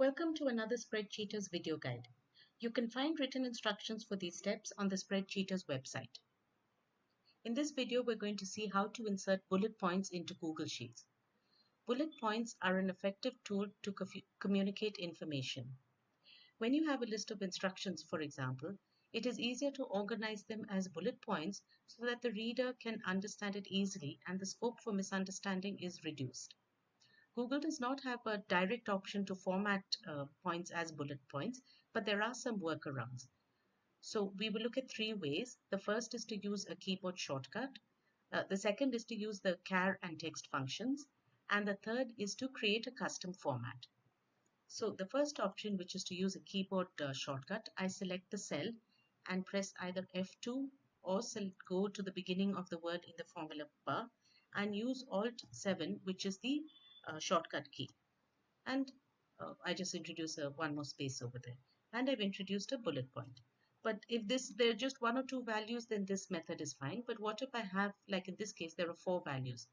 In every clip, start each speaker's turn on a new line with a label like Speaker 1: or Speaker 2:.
Speaker 1: Welcome to another Spreadsheeters video guide. You can find written instructions for these steps on the Spreadsheeters website. In this video, we're going to see how to insert bullet points into Google Sheets. Bullet points are an effective tool to communicate information. When you have a list of instructions, for example, it is easier to organize them as bullet points so that the reader can understand it easily and the scope for misunderstanding is reduced. Google does not have a direct option to format points as bullet points, but there are some workarounds. So we will look at three ways. The first is to use a keyboard shortcut. The second is to use the char and text functions. And the third is to create a custom format. So the first option, which is to use a keyboard shortcut, I select the cell and press either F2 or go to the beginning of the word in the formula bar and use Alt 7, which is the shortcut key, and I just introduce one more space over there, and I've introduced a bullet point. But if there are just one or two values, then this method is fine. But what if I have, like in this case, there are 4 values?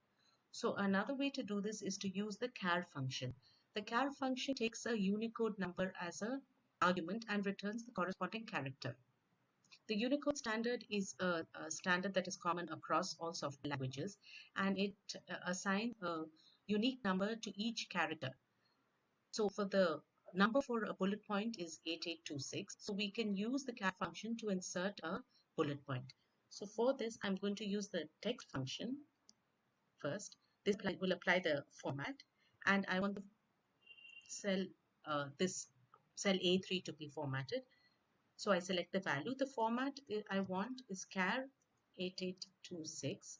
Speaker 1: So another way to do this is to use the char function. The char function takes a Unicode number as an argument and returns the corresponding character. The Unicode standard is a standard that is common across all software languages, and it assigns a unique number to each character. So for the number for a bullet point is 8826. So we can use the char function to insert a bullet point. So for this, I'm going to use the text function first. This will apply the format, and I want the this cell A3 to be formatted. So I select the value. The format I want is char 8826.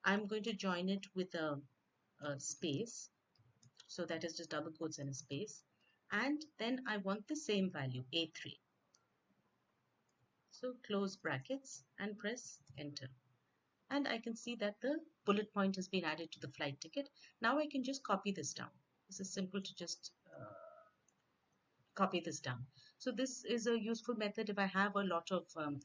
Speaker 1: I'm going to join it with a space. So that is just double quotes and a space. And then I want the same value, A3. So close brackets and press enter. And I can see that the bullet point has been added to the flight ticket. Now I can just copy this down. This is simple to just copy this down. So this is a useful method if I have a lot of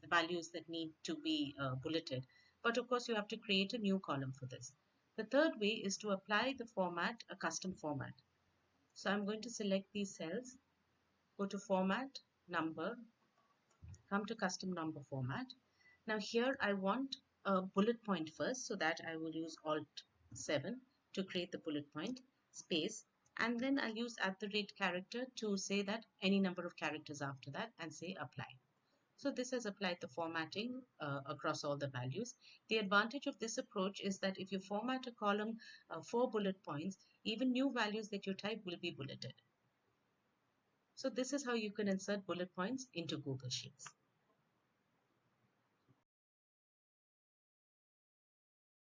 Speaker 1: values that need to be bulleted. But of course, you have to create a new column for this. The third way is to apply the format, a custom format. So I'm going to select these cells, go to Format, Number, come to Custom Number Format. Now here I want a bullet point first, so that I will use Alt 7 to create the bullet point, space, and then I'll use @ character to say that any number of characters after that and say apply. So this has applied the formatting across all the values. The advantage of this approach is that if you format a column for bullet points, even new values that you type will be bulleted. So this is how you can insert bullet points into Google Sheets.